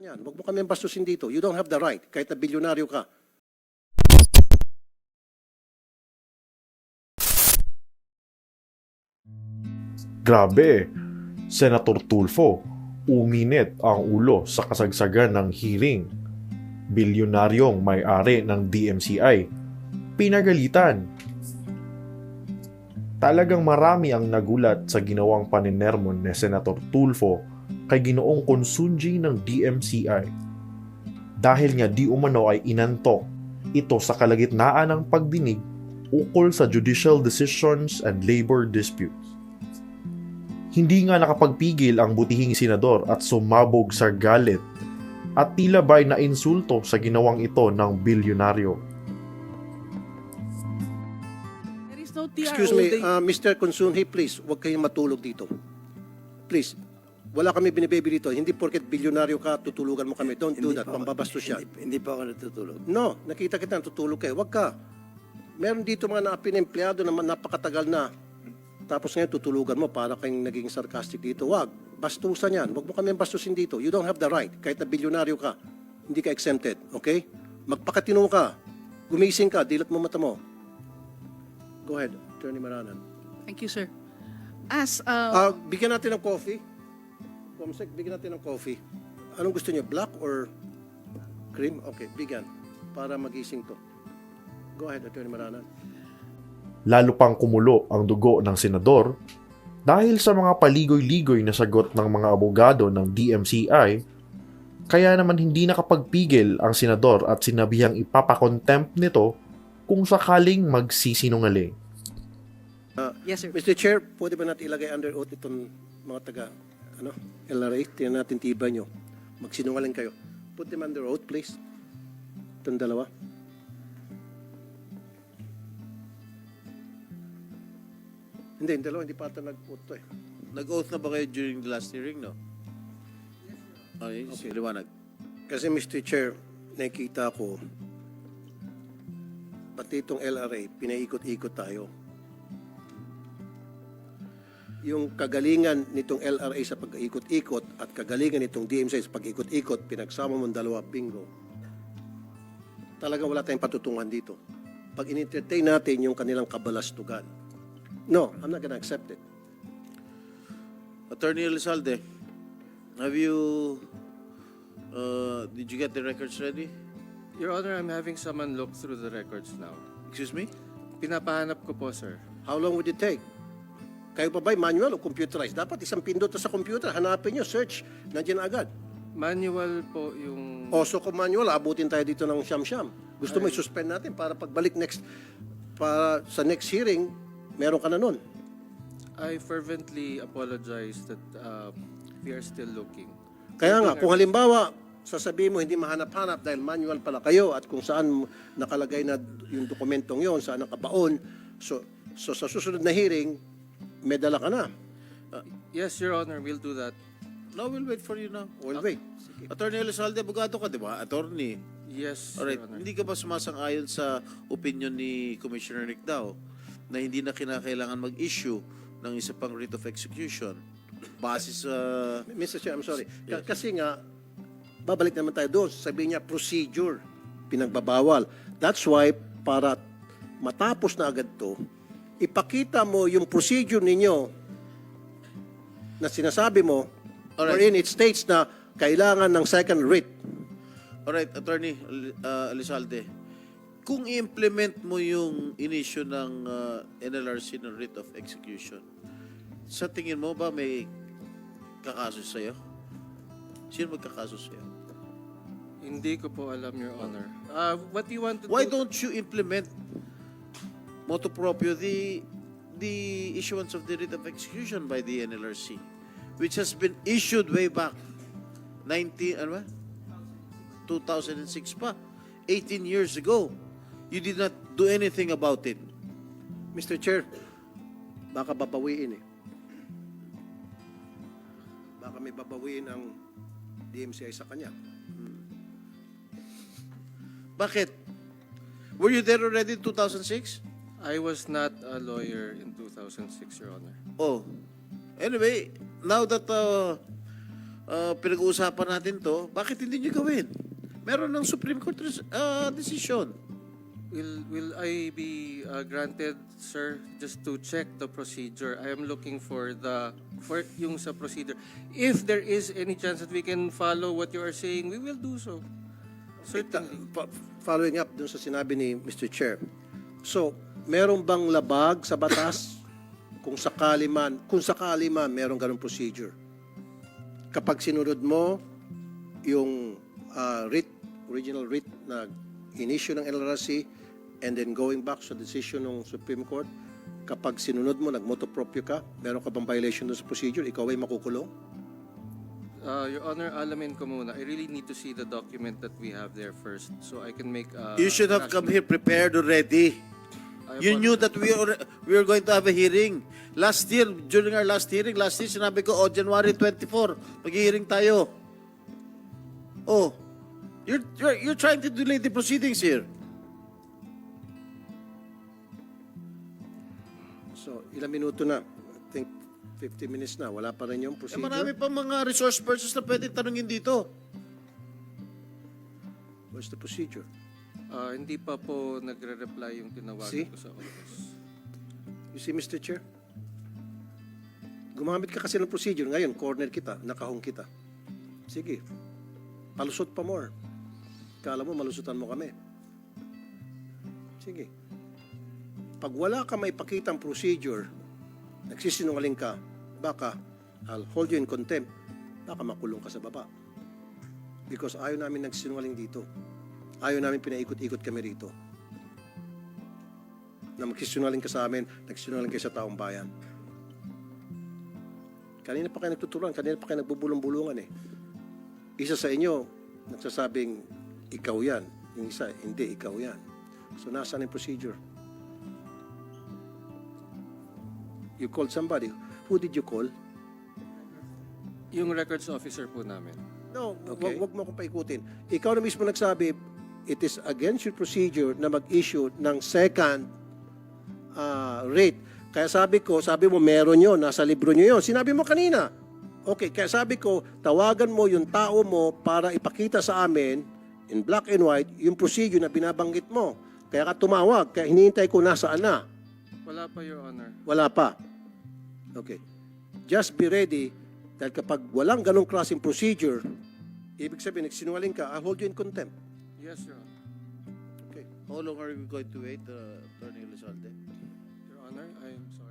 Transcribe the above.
Yan. Huwag mo kami bastusin dito. You don't have the right, kahit na bilyonaryo ka. Grabe, Senator Tulfo, uminit ang ulo sa kasagsagan ng hearing. Bilyonaryong may-ari ng DMCI, pinagalitan. Talagang marami ang nagulat sa ginawang paninermon ni Senator Tulfo kay Ginoong Consunji ng DMCI. Dahil nga di umano ay inantok ito sa kalagitnaan ng pagdinig ukol sa judicial decisions and labor disputes. Hindi nga nakapagpigil ang butihing senador at sumabog sa galit at tila ba'y nainsulto sa ginawang ito ng bilyonaryo. There is no TRO. Excuse me, Mr. Consunji, please, huwag kayong matulog dito. Please, wala kami binibaby dito. Hindi porket bilyonaryo ka, tutulugan mo kami. Don't do that. Pambabastos siya. Hindi pa ako natutulog. No, nakita kita, tutulog kayo. Huwag ka. Meron dito mga naapin empleyado na napakatagal na. Tapos ngayon tutulugan mo para kayong naging sarcastic dito. Wag, bastusan yan. Huwag mo kami bastusin dito. You don't have the right. Kahit na bilyonaryo ka, hindi ka exempted. Okay? Magpakatino ka. Gumising ka. Dilat mo mata mo. Go ahead, Attorney Maranan. Thank you, sir. As, Bigyan natin ng coffee. Comsec, bigyan natin ng coffee. Anong gusto niyo? Black or cream? Okay, bigyan. Para magising to. Go ahead, Attorney Maranan. Lalo pang kumulo ang dugo ng senador dahil sa mga paligoy-ligoy na sagot ng mga abogado ng DMCI, kaya naman hindi nakapagpigil ang senador at sinabihang ipapakontempt nito kung sakaling magsisinungaling. yes, sir. Mr. Chair, pwede ba natin ilagay under oath itong mga taga LRA? Tingnan natin tibay nyo. Magsinungaling kayo. Put them under oath, please. Itong dalawa. Hindi, yung dalawa, hindi pa ata nag-oath to eh. Nag-oath na ba kayo during the last hearing, no? Okay, okay. Liwanag. Kasi Mr. Chair, nakikita ko, pati itong LRA, pinaikot-ikot tayo. Yung kagalingan nitong LRA sa pag-ikot-ikot at kagalingan nitong DMCI sa pag-ikot-ikot, pinagsama mong dalawa, bingo. Talagang wala tayong patutungan dito. Pag in-entertain natin yung kanilang kabalastugan. No, I'm not gonna accept it. Attorney Elizalde, have you, did you get the records ready? Your Honor, I'm having someone look through the records now. Excuse me? Pinapahanap ko po, sir. How long would it take? Kayo pa ba'y manual o computerized? Dapat isang pindot sa computer, hanapin nyo, search, nandiyan agad. Manual po yung... Oso ko manual, abutin tayo dito ng siyam-siyam. Gusto mo i-suspend natin para pagbalik para sa next hearing, meron ka na nun. I fervently apologize that we are still looking. Kaya nga, kung halimbawa, sasabihin mo hindi mahanap-hanap dahil manual pala kayo at kung saan nakalagay na yung dokumentong yon, saan nakabaon, so sa susunod na hearing, may dala ka na. Yes, Your Honor, we'll do that. No, we'll wait for you now. Well, wait. Attorney Elizalde, abogado ka, di ba? Attorney. Yes, Alright, Your Honor. hindi ka ba sumasang-ayon sa opinion ni Commissioner Rick Dao na hindi na kinakailangan mag-issue ng isa pang writ of execution base sa... Mr. Chair, I'm sorry. Kasi nga, babalik naman tayo doon. Sabihin niya, procedure, pinagbabawal. That's why, para matapos na agad to, ipakita mo yung procedure ninyo na sinasabi mo, wherein it states na kailangan ng second writ. Alright, Attorney Elizalde, kung i-implement mo yung inisyu ng NLRC ng writ of execution, sa tingin mo ba may kakaso sa'yo? Sino magkakaso sa'yo? Hindi ko po alam, Your Honor. What do you want to Why do? don't you implement motu proprio the issuance of the writ of execution by the NLRC, which has been issued way back 2006 pa, 18 years ago. You did not do anything about it. Mr. Chair, baka babawiin eh. Baka may babawiin ang DMCI sa kanya. Bakit? Were you there already in 2006? I was not a lawyer in 2006, Your Honor. Oh. Anyway, now that pinag-uusapan natin to, bakit hindi nyo gawin? Meron ng Supreme Court decision. Will I be granted, sir, just to check the procedure? I am looking for yung sa procedure. If there is any chance that we can follow what you are saying, we will do so. Certainly. Following up dun sa sinabi ni Mr. Chair. So, meron bang labag sa batas kung sakali man, meron ganung procedure? Kapag sinunod mo yung original writ na inisyu ng LRC and then going back sa decision ng Supreme Court, kapag sinunod mo, nag-motu proprio ka, meron ka bang violation dun sa procedure, ikaw ay makukulong? Your Honor, alamin ko muna. I really need to see the document that we have there first so I can make You should have come here prepared already. You knew that we were going to have a hearing. Last year, during our last hearing, sinabi ko, January 24, mag-hearing tayo. Oh, you're trying to delay the proceedings here. So, ilang minuto na? I think 50 minutes na. Wala pa rin yung procedure. Marami pa mga resource persons na pwede tanungin dito. What's the procedure? Hindi pa po nagre-reply yung tinawagan See? ko sa office. You see, Mr. Chair? Gumamit ka kasi ng procedure. Ngayon, corner kita, nakahong kita. Sige, palusot pa more. Kala mo, malusutan mo kami. Sige. Pag wala ka may pakitang procedure, nagsisinungaling ka, baka I'll hold you in contempt, baka makulong ka sa baba. Because ayaw namin nagsisinungaling dito. Ayaw namin pinaikot-ikot kami rito. Na magsisinungaling ka sa amin, nagsisinungaling kayo sa taong bayan. Kanina pa kayo nagtuturuan, kanina pa kayo nagbubulong-bulungan eh. Isa sa inyo, nagsasabing, ikaw yan. Yung isa, hindi, ikaw yan. So, nasaan yung procedure? You called somebody. Who did you call? Yung records officer po namin. No, Okay. wag mo akong paikutin. Ikaw na mismo nagsabi, it is against your procedure na mag-issue ng second rate. Kaya sabi mo, meron yun, nasa libro nyo yun. Sinabi mo kanina. Okay, kaya sabi ko, tawagan mo yung tao mo para ipakita sa amin, in black and white, yung procedure na binabanggit mo. Kaya ka tumawag, kaya hinihintay ko nasaan na. Wala pa, Your Honor. Wala pa. Okay. Just be ready dahil kapag walang ganong klaseng procedure, ibig sabihin, nagsinungaling ka, I'll hold you in contempt. Yes, Your Honor. Okay. How long are we going to wait, Attorney Elizalde? Your Honor, I am sorry.